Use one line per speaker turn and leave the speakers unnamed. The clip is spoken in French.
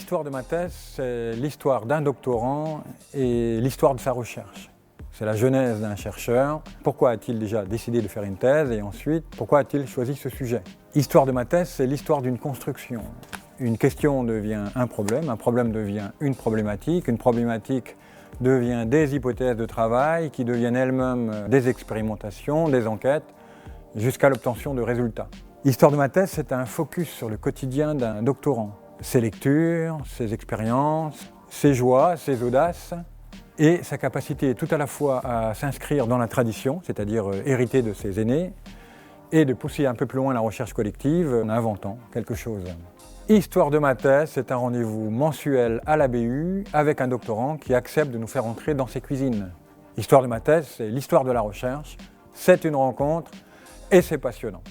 L'histoire de ma thèse, c'est l'histoire d'un doctorant et l'histoire de sa recherche. C'est la genèse d'un chercheur. Pourquoi a-t-il déjà décidé de faire une thèse et ensuite, pourquoi a-t-il choisi ce sujet? L'histoire de ma thèse, c'est l'histoire d'une construction. Une question devient un problème devient une problématique devient des hypothèses de travail qui deviennent elles-mêmes des expérimentations, des enquêtes, jusqu'à l'obtention de résultats. L'histoire de ma thèse, c'est un focus sur le quotidien d'un doctorant. Ses lectures, ses expériences, ses joies, ses audaces, et sa capacité tout à la fois à s'inscrire dans la tradition, c'est-à-dire hériter de ses aînés, et de pousser un peu plus loin la recherche collective en inventant quelque chose. Histoire de ma thèse, c'est un rendez-vous mensuel à la BU avec un doctorant qui accepte de nous faire entrer dans ses cuisines. Histoire de ma thèse, c'est l'histoire de la recherche, c'est une rencontre et c'est passionnant.